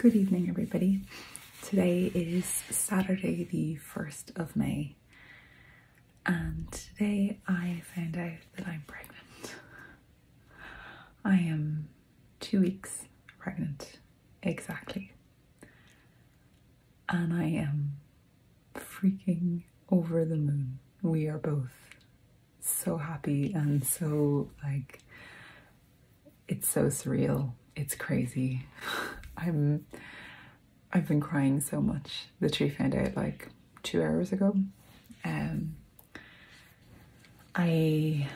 Good evening, everybody. Today is Saturday, the 1st of May, and today I found out that I'm pregnant. I am 2 weeks pregnant, exactly. And I am freaking over the moon. We are both so happy and so, like, it's so surreal. It's crazy. I've been crying so much. Literally found out like 2 hours ago. I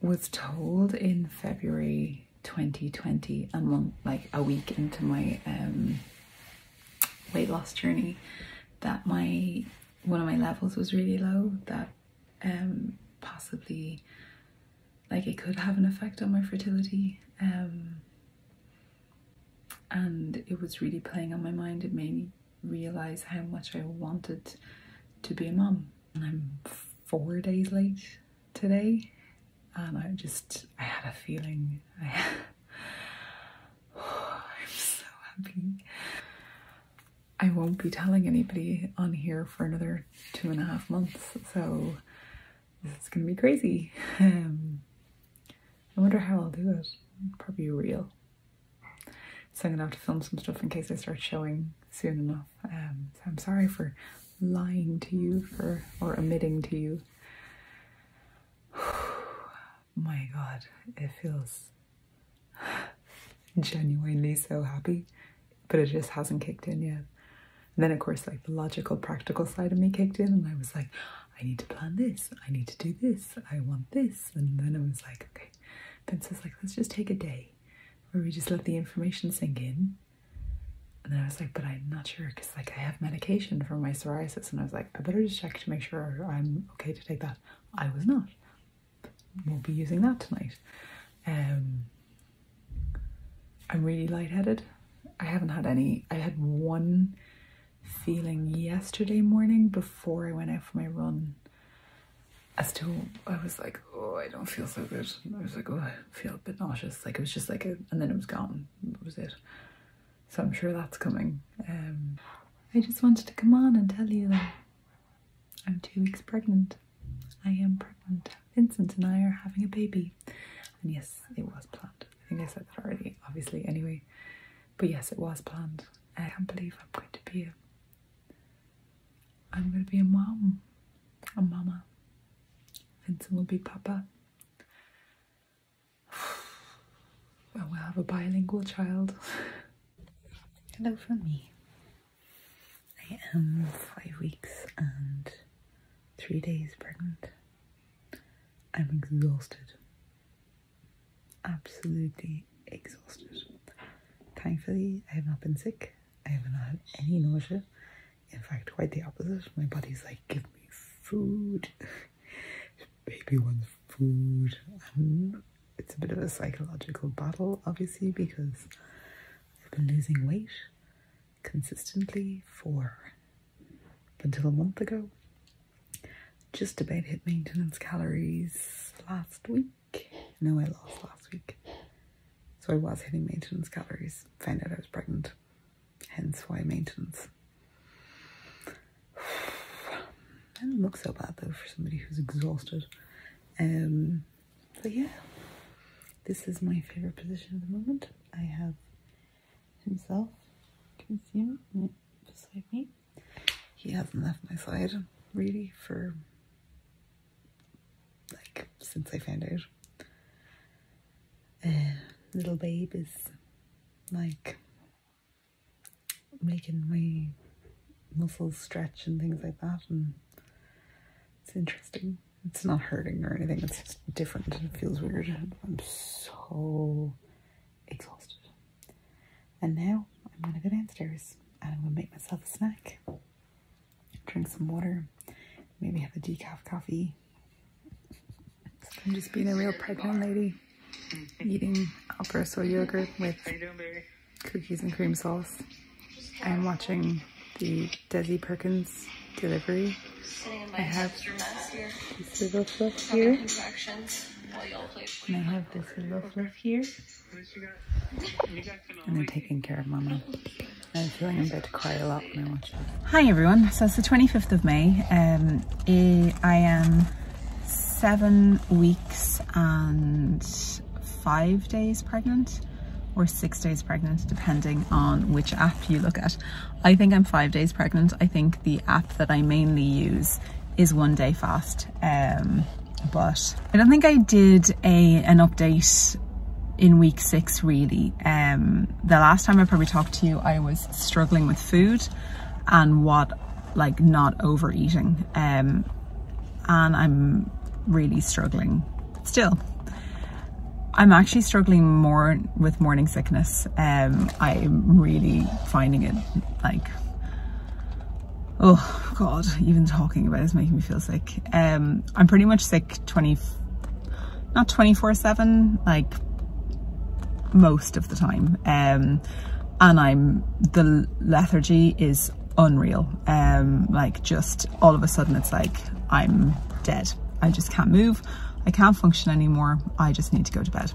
was told in February 2020, a week into my weight loss journey, that one of my levels was really low, that possibly like it could have an effect on my fertility. And it was really playing on my mind. It made me realize how much I wanted to be a mom. And I'm 4 days late today, and I had a feeling. I'm so happy. I won't be telling anybody on here for another 2.5 months, so this is gonna be crazy. I wonder how I'll do it. Probably real. So I'm gonna have to film some stuff in case I start showing soon enough. So I'm sorry for lying to you or omitting to you. My God, it feels genuinely so happy, but it just hasn't kicked in yet. And then of course, like, the logical, practical side of me kicked in, and I was like, I need to plan this, I need to do this, I want this. And then I was like, okay. Vince was like, let's just take a day where we just let the information sink in. And then I was like, but I'm not sure, because like I have medication for my psoriasis, and I was like, I better just check to make sure I'm okay to take that. I was not. We'll be using that tonight. I'm really lightheaded. I haven't had any. I had one feeling yesterday morning before I went out for my run. I was like, oh, I don't feel so good. I was like, oh, I feel a bit nauseous. Like, it was just like and then it was gone. That was it. So I'm sure that's coming. I just wanted to come on and tell you that I'm 2 weeks pregnant. I am pregnant. Vincent and I are having a baby. And yes, it was planned. I think I said that already, obviously, anyway. But yes, it was planned. I can't believe I'm going to be a mom. A mama. Vincent will be papa. And we'll have a bilingual child. Hello from me. I am 5 weeks and 3 days pregnant. I'm exhausted. Absolutely exhausted. Thankfully, I have not been sick. I haven't had any nausea. In fact, quite the opposite. My body's like, give me food. Baby wants food. And it's a bit of a psychological battle, obviously, because I've been losing weight consistently up until a month ago. Just about hit maintenance calories last week. No, I lost last week. So I was hitting maintenance calories. Found out I was pregnant. Hence why maintenance. I don't look so bad though for somebody who's exhausted. But yeah, this is my favorite position at the moment. I have himself, can you see him beside me? He hasn't left my side really for like since I found out. Little babe is like making my muscles stretch and things like that, and it's interesting. It's not hurting or anything, it's just different. It feels weird. I'm so exhausted. And now I'm gonna go downstairs and I'm gonna make myself a snack, drink some water, maybe have a decaf coffee. I'm just being a real pregnant lady, eating Alpro soy yogurt with cookies and cream sauce. I'm watching the Desi Perkins delivery. I have this little fluff here, and I have this little fluff here, and they're taking care of Mama. I'm feeling I'm about to cry a lot when I watch it. Hi everyone, so it's the 25th of May. I am 7 weeks and 5 days pregnant, or 6 days pregnant, depending on which app you look at. I think I'm 5 days pregnant. I think the app that I mainly use is One Day Fast, but I don't think I did an update in week 6 really. The last time I probably talked to you, I was struggling with food and not overeating, and I'm really struggling still. I'm actually struggling more with morning sickness. I'm really finding it like, oh God, even talking about it is making me feel sick. I'm pretty much sick not 24/7, like most of the time. And the lethargy is unreal. Like just all of a sudden it's like I'm dead. I just can't move. I can't function anymore. I just need to go to bed.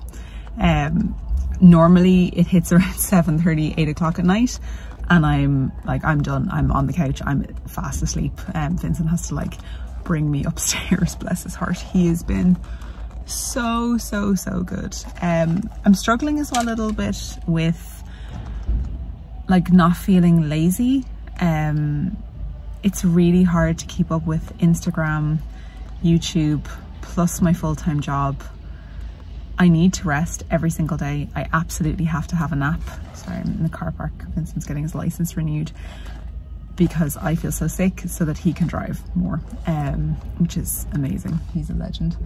Normally it hits around 7:30, 8 o'clock at night, and I'm done. I'm on the couch. I'm fast asleep. Vincent has to like bring me upstairs, bless his heart. He has been so good. I'm struggling as well a little bit with like not feeling lazy. It's really hard to keep up with Instagram, YouTube, plus my full-time job. I need to rest every single day. I absolutely have to have a nap. Sorry, I'm in the car park. Vincent's getting his license renewed because I feel so sick so that he can drive more, which is amazing. He's a legend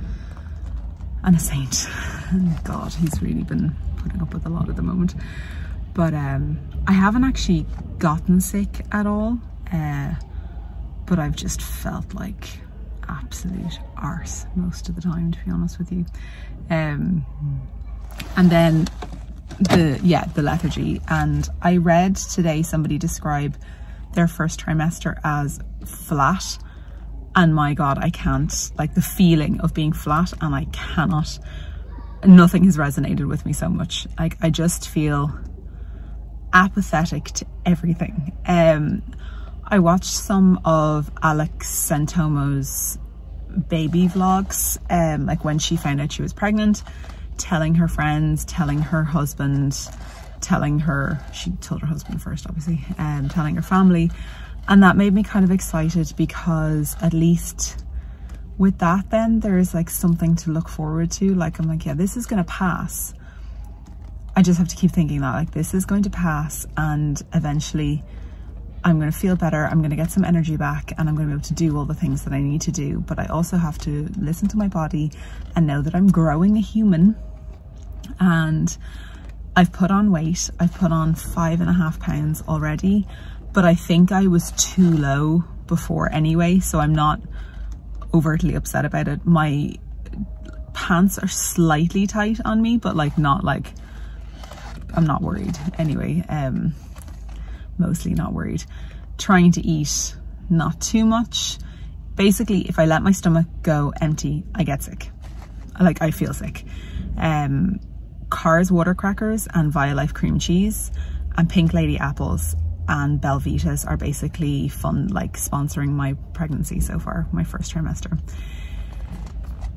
and a saint. And God, he's really been putting up with a lot at the moment. But I haven't actually gotten sick at all, but I've just felt like absolute arse most of the time, to be honest with you. And then the lethargy. And I read today somebody describe their first trimester as flat, and my God, I can't, like the feeling of being flat, and I cannot, nothing has resonated with me so much. Like I just feel apathetic to everything. I watched some of Alex Santomo's baby vlogs, like when she found out she was pregnant, telling her friends, telling her husband, she told her husband first obviously, telling her family, and that made me kind of excited because at least with that then there's like something to look forward to. Like I'm like, yeah, this is gonna pass. I just have to keep thinking that like this is going to pass, and eventually I'm going to feel better, I'm going to get some energy back, and I'm going to be able to do all the things that I need to do. But I also have to listen to my body and know that I'm growing a human. And I've put on weight. I've put on 5.5 pounds already, but I think I was too low before anyway, so I'm not overtly upset about it. My pants are slightly tight on me, but like not like, I'm not worried anyway. Mostly not worried. Trying to eat not too much. Basically, if I let my stomach go empty, I get sick. Like I feel sick. Cars water crackers and Violife cream cheese and Pink Lady apples and Belvitas are basically fun, like sponsoring my pregnancy so far, my first trimester.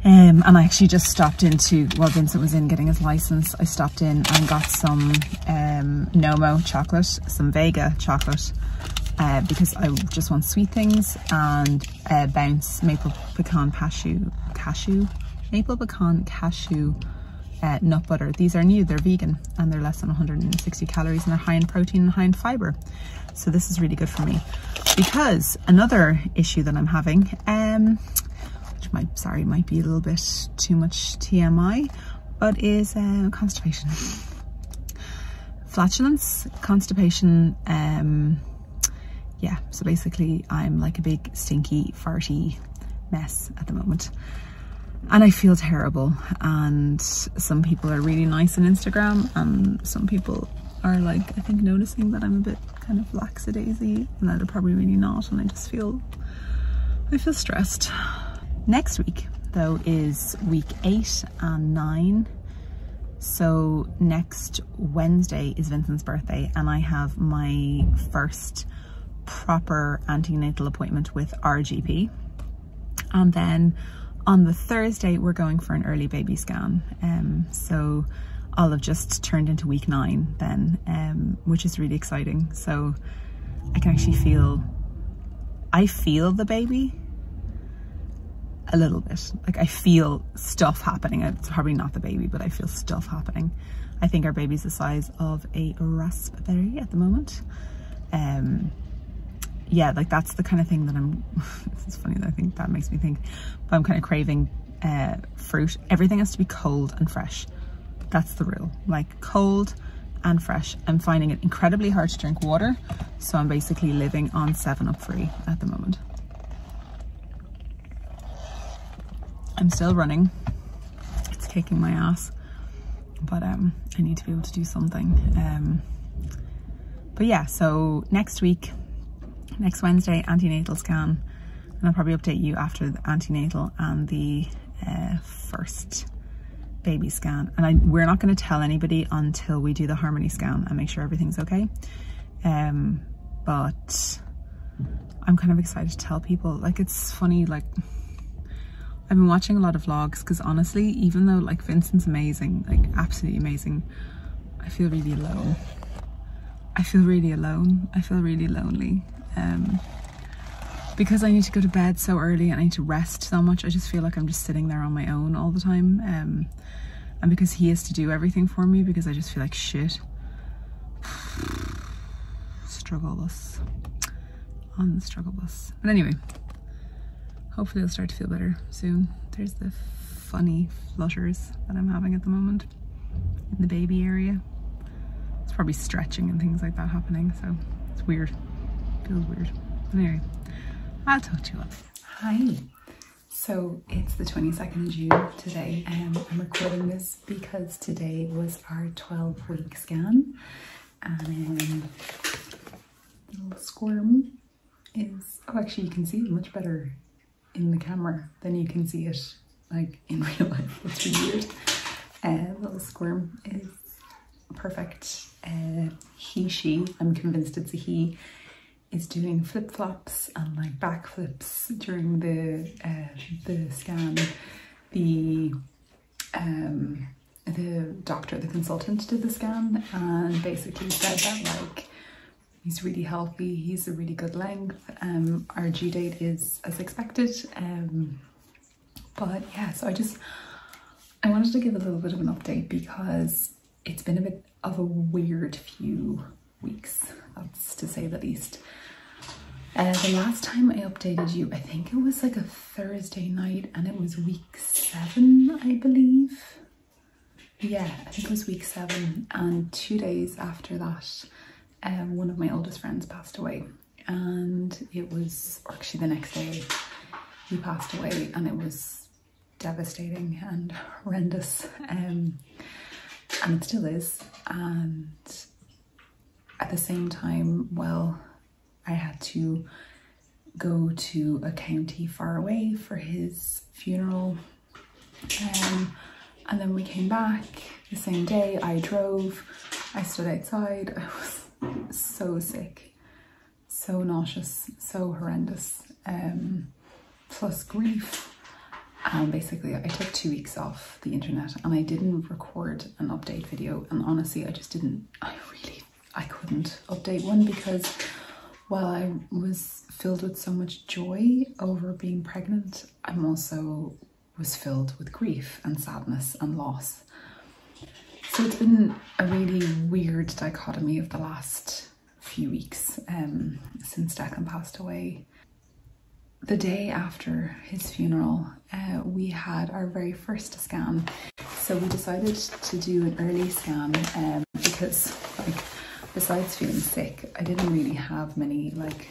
And I actually just stopped into, while Vincent was in getting his license, I stopped in and got some Nomo chocolate, some Vega chocolate, because I just want sweet things, and Bounce maple pecan cashew nut butter. These are new, they're vegan, and they're less than 160 calories, and they're high in protein and high in fiber. So this is really good for me. Because another issue that I'm having, might be a little bit too much TMI, but is constipation. Flatulence, constipation, yeah, so basically I'm like a big stinky farty mess at the moment, and I feel terrible. And some people are really nice on Instagram, and some people are like, I think, noticing that I'm a bit kind of lackadaisy, and that are probably really not, and I feel stressed. Next week though is week 8 and 9, So next Wednesday is Vincent's birthday, and I have my first proper antenatal appointment with our GP. And then on the Thursday, we're going for an early baby scan. So I'll have just turned into week 9 then, which is really exciting. So I can actually feel the baby a little bit. Like, I feel stuff happening. It's probably not the baby, but I feel stuff happening. I think our baby's the size of a raspberry at the moment. Yeah, like that's the kind of thing that I'm, it's funny that I think that makes me think, but I'm kind of craving fruit. Everything has to be cold and fresh. That's the rule, like cold and fresh. I'm finding it incredibly hard to drink water, so I'm basically living on 7-Up free at the moment. I'm still running. It's kicking my ass, but I need to be able to do something. But yeah, so next week, next Wednesday, antenatal scan, and I'll probably update you after the antenatal and the first baby scan. And we're not going to tell anybody until we do the harmony scan and make sure everything's okay. But I'm kind of excited to tell people. Like, it's funny, like I've been watching a lot of vlogs because honestly, even though like Vincent's amazing, like absolutely amazing, I feel really alone. I feel really alone. I feel really lonely. Because I need to go to bed so early and I need to rest so much. I just feel like I'm just sitting there on my own all the time. And because he has to do everything for me, because I just feel like shit. Struggle bus. On the struggle bus. But anyway, hopefully I'll start to feel better soon. There's the funny flutters that I'm having at the moment in the baby area. It's probably stretching and things like that happening, so it's weird. Feels weird. But anyway, I'll talk to you later. Hi. So it's the 22nd of June today, and I'm recording this because today was our 12-week scan, and little squirm is, oh, actually you can see it much better in the camera than you can see it like in real life. It's really weird. Little squirm is perfect. He, she, I'm convinced it's a he, is doing flip-flops and like backflips during the scan. The doctor, the consultant, did the scan and basically said that like he's really healthy, he's a really good length. Our due date is as expected. But yeah, so I wanted to give a little bit of an update because it's been a bit of a weird few weeks, that's to say the least. The last time I updated you, I think it was like a Thursday night, and it was week 7, I believe. Yeah, I think it was week 7, and 2 days after that, one of my oldest friends passed away, and it was, or actually the next day, he passed away, and it was devastating and horrendous, and it still is. And at the same time, well, I had to go to a county far away for his funeral, and then we came back the same day. I drove, I stood outside, I was so sick, so nauseous, so horrendous, plus grief. And basically I took 2 weeks off the internet and I didn't record an update video, and honestly I just didn't, I couldn't update one because while I was filled with so much joy over being pregnant, I'm also was filled with grief and sadness and loss. So it's been a really weird dichotomy of the last few weeks since Declan passed away. The day after his funeral, we had our very first scan. So we decided to do an early scan because, like, besides feeling sick, I didn't really have many, like,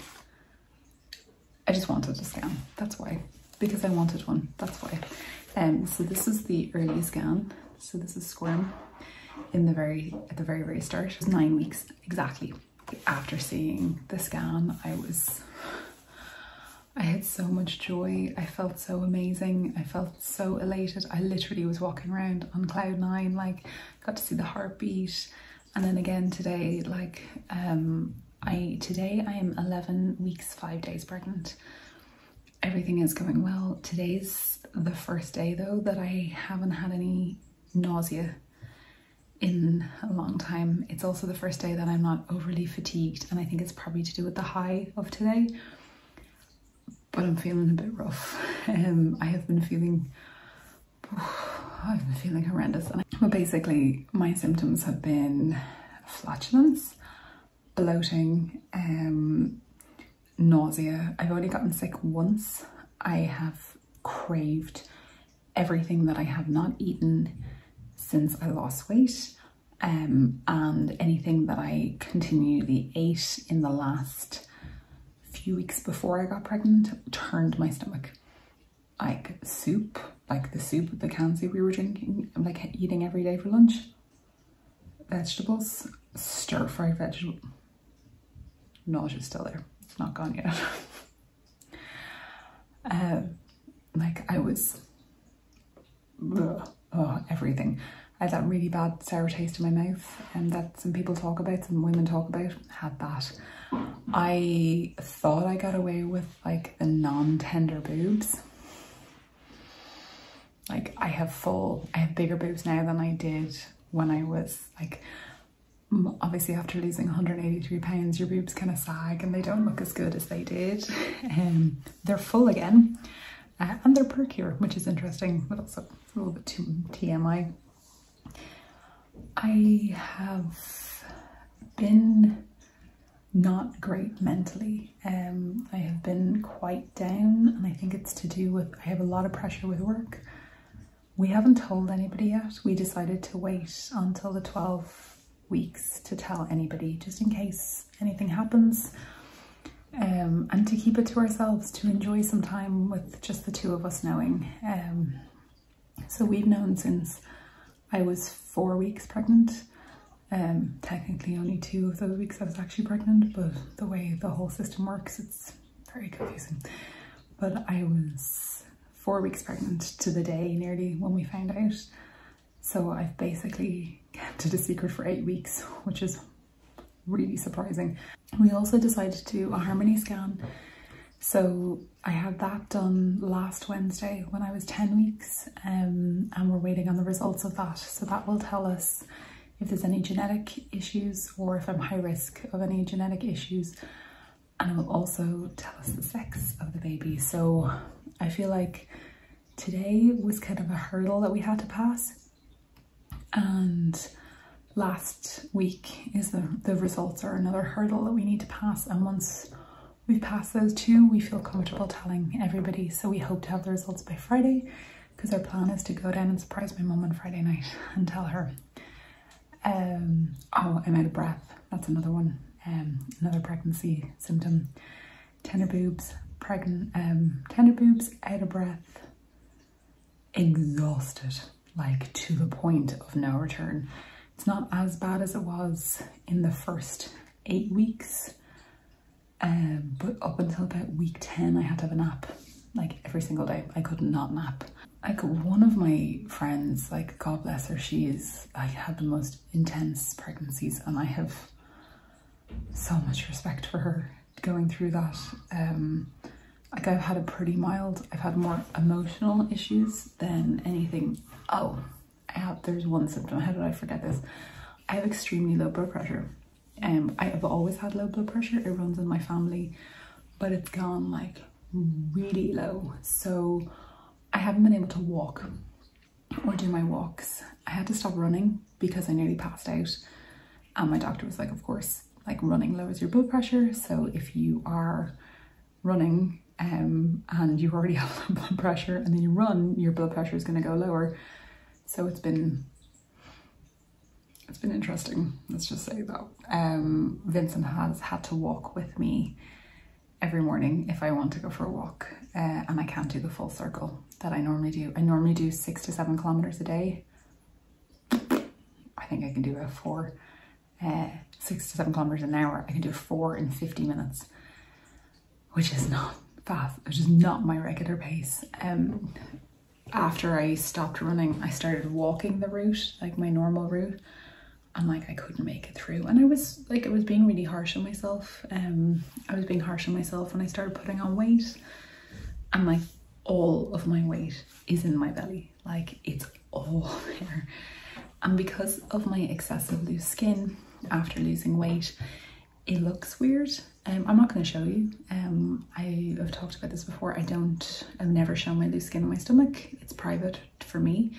I just wanted a scan. That's why. Because I wanted one. That's why. So this is the early scan. So this is Squirm at the very start. It was 9 weeks exactly after seeing the scan. I had so much joy. I felt so amazing. I felt so elated. I literally was walking around on cloud nine, like got to see the heartbeat. And then again today, like today I am 11 weeks, 5 days pregnant. Everything is going well. Today's the first day though that I haven't had any nausea in a long time. It's also the first day that I'm not overly fatigued, and I think it's probably to do with the high of today. But I'm feeling a bit rough. I've been feeling horrendous. But basically my symptoms have been flatulence, bloating, nausea. I've only gotten sick once. I have craved everything that I have not eaten since I lost weight, and anything that I continually ate in the last few weeks before I got pregnant turned my stomach. Like soup, like the soup, the canned soup we were drinking, like eating every day for lunch. Vegetables, stir-fried vegetable. Nausea's still there. It's not gone yet. Like I was, everything. I had that really bad sour taste in my mouth, and that some people talk about, some women talk about, had that. I thought I got away with like the non-tender boobs. Like I have bigger boobs now than I did when I was like, obviously after losing 183 pounds, your boobs kind of sag and they don't look as good as they did. They're full again, and they're perkier, which is interesting, but also a little bit too TMI. I have been not great mentally. I have been quite down, and I think it's to do with, I have a lot of pressure with work. We haven't told anybody yet. We decided to wait until the 12 weeks to tell anybody, just in case anything happens, and to keep it to ourselves, to enjoy some time with just the two of us knowing. So we've known since I was 4 weeks pregnant. Technically only 2 of those weeks I was actually pregnant, but the way the whole system works, it's very confusing. But I was 4 weeks pregnant to the day nearly when we found out. So I've basically kept it a secret for 8 weeks, which is really surprising. We also decided to do a harmony scan. So I had that done last Wednesday when I was 10 weeks, and we're waiting on the results of that. So that will tell us if there's any genetic issues or if I'm high risk of any genetic issues. And it will also tell us the sex of the baby. So I feel like today was kind of a hurdle that we had to pass. And last week is the results are another hurdle that we need to pass. And once we've passed those 2, we feel comfortable telling everybody. So we hope to have the results by Friday, because our plan is to go down and surprise my mum on Friday night and tell her. Oh, I'm out of breath. That's another one. Another pregnancy symptom. Tender boobs, tender boobs, out of breath, exhausted, like to the point of no return. It's not as bad as it was in the first 8 weeks, but up until about week 10, I had to have a nap, like every single day. I could not nap. Like one of my friends, like God bless her, I had the most intense pregnancies, and I have so much respect for her going through that. Like I've had I've had more emotional issues than anything. Oh, there's one symptom. How did I forget this? I have extremely low blood pressure. I have always had low blood pressure. It runs in my family, but it's gone like really low. So I haven't been able to walk or do my walks. I had to stop running because I nearly passed out. And my doctor was like, of course, like running lowers your blood pressure. So if you are running and you already have low blood pressure and then you run, your blood pressure is going to go lower. So it's been interesting, let's just say that. Vincent has had to walk with me every morning if I want to go for a walk, and I can't do the full circle that I normally do. I normally do 6 to 7 kilometers a day. I think I can do about 4, 6 to 7 kilometers an hour. I can do 4 in 50 minutes, which is not fast, which is not my regular pace. After I stopped running, I started walking the route, like my normal route, and like I couldn't make it through. And I was being really harsh on myself. I was being harsh on myself when I started putting on weight, and like all of my weight is in my belly, like it's all there. And because of my excessive loose skin after losing weight, it looks weird. I'm not going to show you. I have talked about this before. I've never shown my loose skin on my stomach. It's private for me,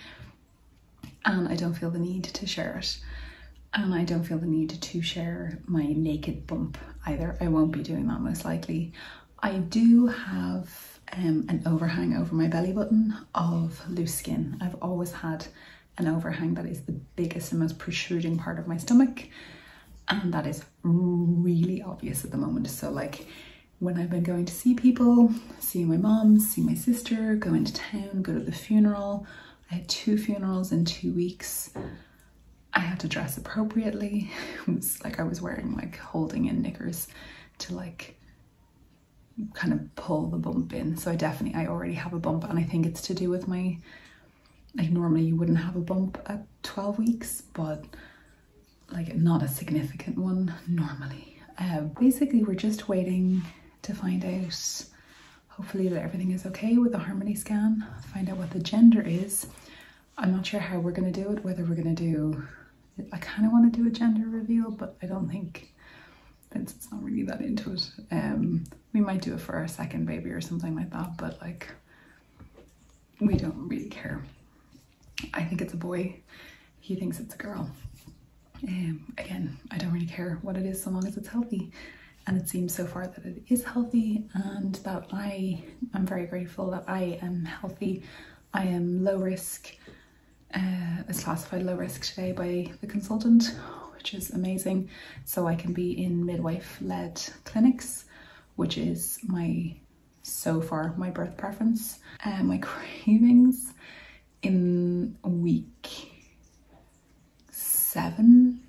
and I don't feel the need to share it. And I don't feel the need to share my naked bump either. I won't be doing that most likely. I do have an overhang over my belly button of loose skin. I've always had an overhang that is the biggest and most protruding part of my stomach, and that is really obvious at the moment. So like when I've been going to see people, see my mom, see my sister, go into town, go to the funeral. I had 2 funerals in 2 weeks. I had to dress appropriately. It was like I was wearing like holding in knickers to like kind of pull the bump in. So I already have a bump, and I think it's to do with my, like normally you wouldn't have a bump at 12 weeks, but like not a significant one normally. Basically we're just waiting to find out, hopefully, that everything is okay with the harmony scan, find out what the gender is. I'm not sure how we're going to do it, whether we're going to do, I kind of want to do a gender reveal, but I don't think Vincent's not really that into it. We might do it for our second baby or something like that, but like we don't really care. I think it's a boy, he thinks it's a girl. Again, I don't really care what it is so long as it's healthy, and it seems so far that it is healthy, and that I'm very grateful that I am healthy. I am low risk, is classified low risk today by the consultant, which is amazing. So I can be in midwife-led clinics, which is so far my birth preference. My cravings in week 7,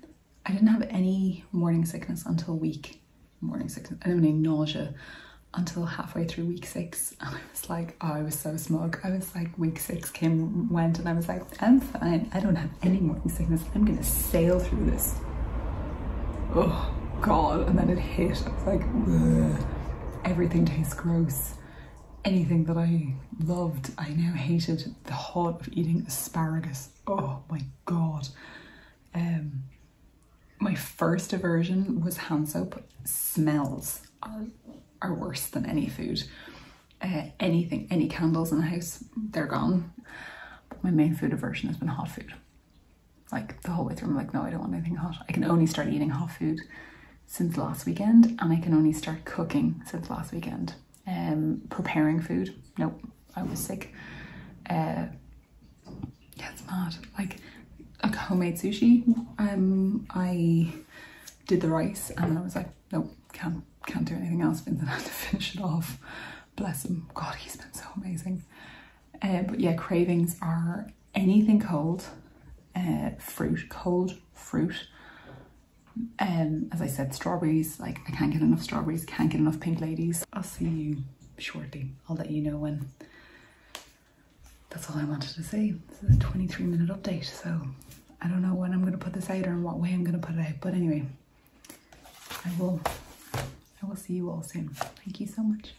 I didn't have any morning sickness until I didn't have any nausea until halfway through week 6, and I was like, oh, I was so smug. I was like, week 6 went, and I was like, I'm fine, I don't have any morning sickness, I'm gonna sail through this. Oh god. And then it hit. I was like, ugh. Everything tastes gross. Anything that I loved, I now hated. The thought of eating asparagus, oh my god. My first aversion was hand soap. Smells are worse than any food. Any candles in the house, they're gone. But my main food aversion has been hot food. Like the whole way through, I'm like, no, I don't want anything hot. I can only start eating hot food since last weekend, and I can only start cooking since last weekend. Preparing food, nope, I was sick. Yeah, it's mad. Like homemade sushi, I did the rice, and I was like, nope, can't do anything else. Vincent had to finish it off. Bless him. God, he's been so amazing. But yeah, cravings are anything cold, cold fruit. As I said, strawberries, like I can't get enough strawberries, can't get enough pink ladies. I'll see you shortly. I'll let you know when. That's all I wanted to say. This is a 23-minute update, so I don't know when I'm going to put this out or in what way I'm going to put it out. But anyway, I will see you all soon. Thank you so much.